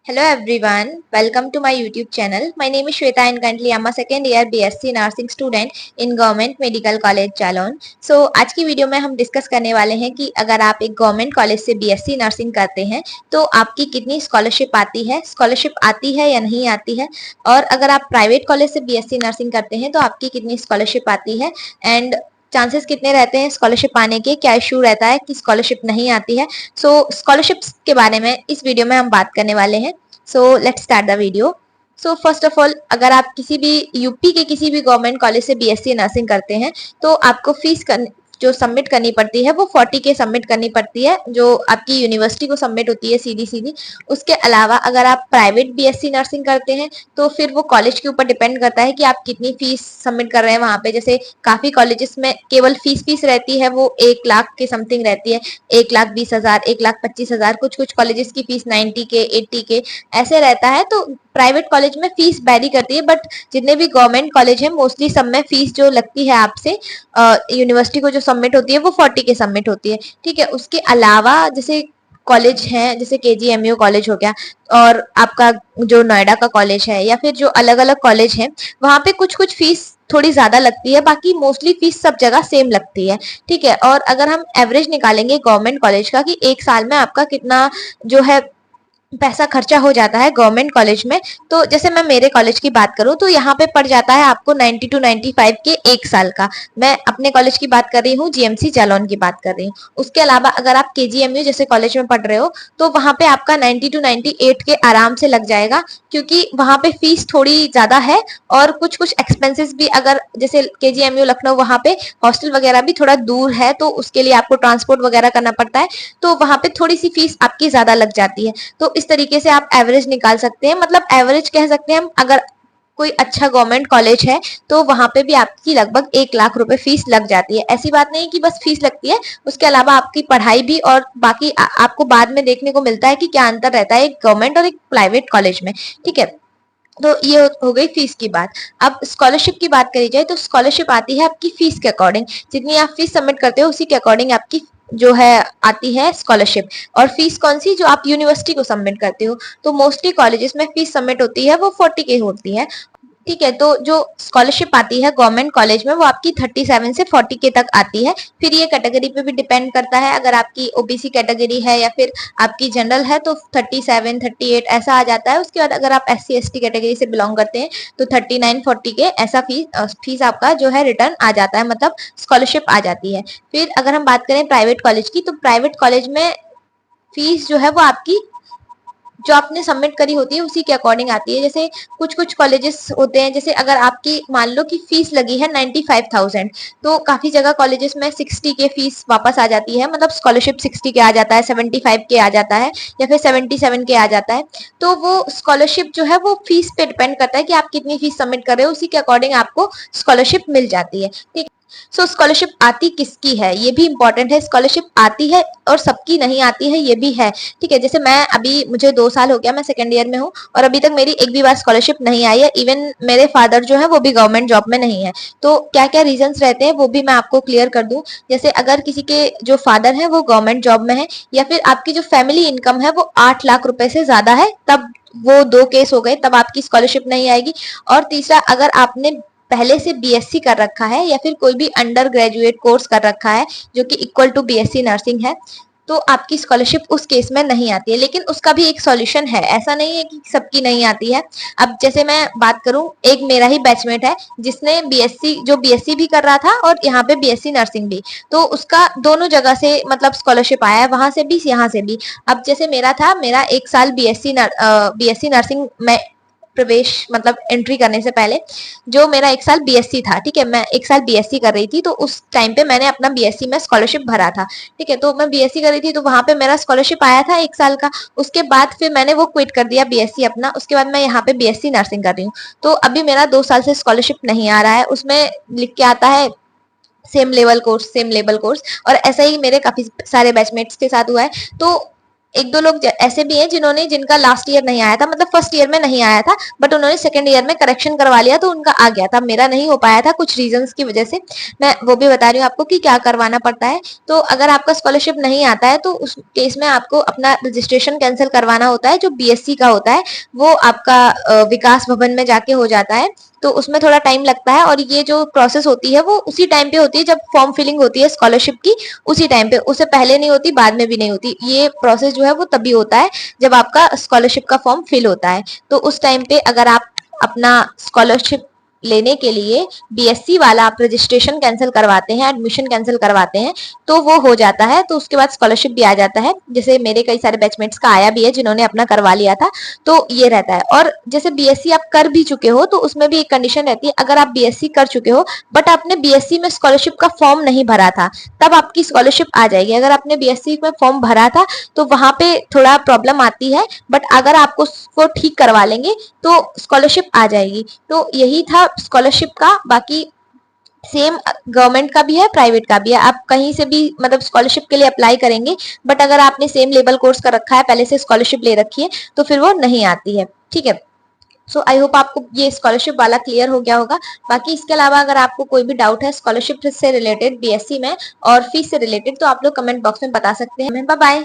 Hello everyone, welcome to my YouTube channel. My name is Shweta and currently I'm a second year BSc Nursing student in Government Medical College Jalaun. So आज की video में हम discuss करने वाले हैं कि अगर आप एक गवर्नमेंट कॉलेज से BSc नर्सिंग करते हैं तो आपकी कितनी स्कॉलरशिप आती है, स्कॉलरशिप आती है या नहीं आती है, और अगर आप प्राइवेट कॉलेज से BSc नर्सिंग करते हैं तो आपकी कितनी स्कॉलरशिप आती है एंड चांसेस कितने रहते हैं स्कॉलरशिप आने के, क्या इशू रहता है कि स्कॉलरशिप नहीं आती है. सो स्कॉलरशिप्स के बारे में इस वीडियो में हम बात करने वाले हैं. So let's start the video. So first of all, अगर आप किसी भी यूपी के किसी भी गवर्नमेंट कॉलेज से BSc नर्सिंग करते हैं तो आपको फीस जो सबमिट करनी पड़ती है वो 40K सबमिट करनी पड़ती है, जो आपकी यूनिवर्सिटी को सबमिट होती है सीधी सीधी. उसके अलावा अगर आप प्राइवेट BSc नर्सिंग करते हैं तो फिर वो कॉलेज के ऊपर डिपेंड करता है कि आप कितनी फीस सबमिट कर रहे हैं वहां पे. जैसे काफी कॉलेजेस में केवल फीस रहती है वो 1 लाख के समथिंग रहती है, 1,20,000, 1,25,000. कुछ कुछ कॉलेजेस की फीस 90K, 80K ऐसे रहता है. तो प्राइवेट कॉलेज में फीस वेरी करती है, बट जितने भी गवर्नमेंट कॉलेज है मोस्टली सब में फीस जो लगती है आपसे यूनिवर्सिटी को जो सबमिट होती है वो 40K सबमिट होती है. ठीक है. उसके अलावा जैसे कॉलेज हैं, जैसे KGMU कॉलेज हो गया, और आपका जो नोएडा का कॉलेज है, या फिर जो अलग अलग कॉलेज हैं वहां पे कुछ कुछ फीस थोड़ी ज्यादा लगती है, बाकी मोस्टली फीस सब जगह सेम लगती है. ठीक है. और अगर हम एवरेज निकालेंगे गवर्नमेंट कॉलेज का कि एक साल में आपका कितना जो है पैसा खर्चा हो जाता है गवर्नमेंट कॉलेज में, तो जैसे मैं मेरे कॉलेज की बात करूं तो यहाँ पे पड़ जाता है आपको 90 to 95 के एक साल का. मैं अपने कॉलेज की बात कर रही हूँ, GMC जालौन की बात कर रही हूँ. उसके अलावा अगर आप KGMU जैसे कॉलेज में पढ़ रहे हो तो वहां पे आपका 90 to 98 के आराम से लग जाएगा, क्योंकि वहां पे फीस थोड़ी ज्यादा है. और कुछ कुछ एक्सपेंसेस भी, अगर जैसे KGMU लखनऊ वहां पे हॉस्टल वगैरह भी थोड़ा दूर है तो उसके लिए आपको ट्रांसपोर्ट वगैरह करना पड़ता है, तो वहां पे थोड़ी सी फीस आपकी ज्यादा लग जाती है. तो इस तरीके से आप एवरेज निकाल सकते हैं, मतलब एवरेज कह सकते हैं हम. अगर कोई अच्छा गवर्नमेंट कॉलेज है तो वहां पे भी आपकी लगभग 1 लाख रुपए फीस लग जाती है. ऐसी बात नहीं कि बस फीस लगती है, उसके अलावा आपकी पढ़ाई भी और बाकी आपको बाद में देखने को मिलता है कि क्या अंतर रहता है एक गवर्नमेंट और एक प्राइवेट कॉलेज में. ठीक है. तो ये हो गई फीस की बात. अब स्कॉलरशिप की बात करी जाए तो स्कॉलरशिप आती है आपकी फीस के अकॉर्डिंग. जितनी आप फीस सबमिट करते हो उसी के अकॉर्डिंग आपकी जो है आती है स्कॉलरशिप. और फीस कौन सी, जो आप यूनिवर्सिटी को सबमिट करते हो. तो मोस्टली कॉलेजेस में फीस सबमिट होती है वो 40K होती है. ठीक है. तो जो स्कॉलरशिप आती है गवर्नमेंट कॉलेज में वो आपकी 37 से 40K तक आती है. फिर ये कैटेगरी पे भी डिपेंड करता है. अगर आपकी OBC कैटेगरी है या फिर आपकी जनरल है तो 37, 38 ऐसा आ जाता है. उसके बाद अगर आप SC ST कैटेगरी से बिलोंग करते हैं तो 39, 40K ऐसा फीस आपका जो है रिटर्न आ जाता है, मतलब स्कॉलरशिप आ जाती है. फिर अगर हम बात करें प्राइवेट कॉलेज की, तो प्राइवेट कॉलेज में फीस जो है वो आपकी जो आपने सबमिट करी होती है उसी के अकॉर्डिंग आती है. जैसे कुछ कुछ कॉलेजेस होते हैं, जैसे अगर आपकी मान लो कि फीस लगी है 95,000, तो काफी जगह कॉलेजेस में 60K फीस वापस आ जाती है, मतलब स्कॉलरशिप 60K आ जाता है, 75K आ जाता है, या फिर 77K आ जाता है. तो वो स्कॉलरशिप जो है वो फीस पे डिपेंड करता है कि आप कितनी फीस सबमिट कर रहे हो, उसी के अकॉर्डिंग आपको स्कॉलरशिप मिल जाती है. ठीक. सो स्कॉलरशिप आती किसकी है ये भी इंपॉर्टेंट है. स्कॉलरशिप आती है और सबकी नहीं आती है ये भी है. ठीक है. जैसे मैं अभी, मुझे 2 साल हो गया, मैं सेकेंड ईयर में हूँ और अभी तक मेरी एक भी बार स्कॉलरशिप नहीं आई है. इवन मेरे फादर जो है वो भी गवर्नमेंट जॉब में नहीं है. तो क्या क्या रीजंस रहते हैं वो भी मैं आपको क्लियर कर दूं. जैसे अगर किसी के जो फादर है वो गवर्नमेंट जॉब में है, या फिर आपकी जो फैमिली इनकम है वो 8 लाख रुपए से ज्यादा है, तब वो 2 केस हो गए, तब आपकी स्कॉलरशिप नहीं आएगी. और तीसरा, अगर आपने पहले से BSc कर रखा है या फिर कोई भी अंडर ग्रेजुएट कोर्स कर रखा है जो कि इक्वल टू BSc नर्सिंग है, तो आपकी स्कॉलरशिप उस केस में नहीं आती है. लेकिन उसका भी एक सॉल्यूशन है, ऐसा नहीं है कि सबकी नहीं आती है. अब जैसे मैं बात करूं, एक मेरा ही बैचमेट है जिसने BSc भी कर रहा था और यहाँ पे BSc नर्सिंग भी, तो उसका दोनों जगह से मतलब स्कॉलरशिप आया है, वहां से भी यहाँ से भी. अब जैसे मेरा था, मेरा एक साल BSc नर्सिंग में प्रवेश मतलब एंट्री करने से पहले जो मेरा एक साल BSc था. ठीक है. मैं एक साल BSc कर रही थी, तो उस टाइम पे मैंने अपना BSc में स्कॉलरशिप भरा था. ठीक है. तो मैं BSc कर रही थी तो वहां पे मेरा स्कॉलरशिप आया था एक साल का. उसके बाद फिर मैंने वो क्विट कर दिया BSc अपना. उसके बाद मैं यहाँ पे BSc नर्सिंग कर रही हूँ. तो अभी मेरा 2 साल से स्कॉलरशिप नहीं आ रहा है. उसमें लिख के आता है same level course, same level course. और ऐसा ही मेरे काफी सारे बैचमेट्स के साथ हुआ है. तो एक दो लोग ऐसे भी हैं जिनका लास्ट ईयर नहीं आया था, मतलब फर्स्ट ईयर में नहीं आया था, बट उन्होंने सेकंड ईयर में करेक्शन करवा लिया तो उनका आ गया था। मेरा नहीं हो पाया था कुछ रीजंस की वजह से। मैं वो भी बता रही हूँ आपको कि क्या करवाना पड़ता है। तो अगर आपका स्कॉलरशिप नहीं आता है तो उस केस में आपको अपना रजिस्ट्रेशन कैंसिल करवाना होता है। जो बीएससी का होता है वो आपका विकास भवन में जाके हो जाता है, तो उसमें थोड़ा टाइम लगता है। और ये जो प्रोसेस होती है वो उसी टाइम पे होती है जब फॉर्म फिलिंग होती है स्कॉलरशिप की, उसी टाइम पे, उससे पहले नहीं होती, बाद में भी नहीं होती। ये प्रोसेस जो है वो तभी होता है जब आपका स्कॉलरशिप का फॉर्म फिल होता है। तो उस टाइम पे अगर आप अपना स्कॉलरशिप लेने के लिए बीएससी वाला आप रजिस्ट्रेशन कैंसिल करवाते हैं, एडमिशन कैंसिल करवाते हैं, तो वो हो जाता है। तो उसके बाद स्कॉलरशिप भी आ जाता है। जैसे मेरे कई सारे बैचमेट्स का आया भी है जिन्होंने अपना करवा लिया था, तो ये रहता है। और जैसे बीएससी आप कर भी चुके हो तो उसमें भी एक कंडीशन रहती है। अगर आप बीएससी कर चुके हो बट आपने बीएससी में स्कॉलरशिप का फॉर्म नहीं भरा था, तब आपकी स्कॉलरशिप आ जाएगी। अगर आपने बीएससी में फॉर्म भरा था तो वहां पे थोड़ा प्रॉब्लम आती है, बट अगर आपको उसको ठीक करवा लेंगे तो स्कॉलरशिप आ जाएगी। तो यही था स्कॉलरशिप का। बाकी सेम गवर्नमेंट का भी है, प्राइवेट का भी है। आप कहीं से भी मतलब स्कॉलरशिप के लिए अप्लाई करेंगे, बट अगर आपने सेम लेवल कोर्स कर रखा है, पहले से स्कॉलरशिप ले रखी है, तो फिर वो नहीं आती है। ठीक है। सो आई होप आपको ये स्कॉलरशिप वाला क्लियर हो गया होगा। बाकी इसके अलावा अगर आपको कोई भी डाउट है स्कॉलरशिप से रिलेटेड, बीएससी में और फीस से रिलेटेड, तो आप लोग कमेंट बॉक्स में बता सकते हैं। Bye bye.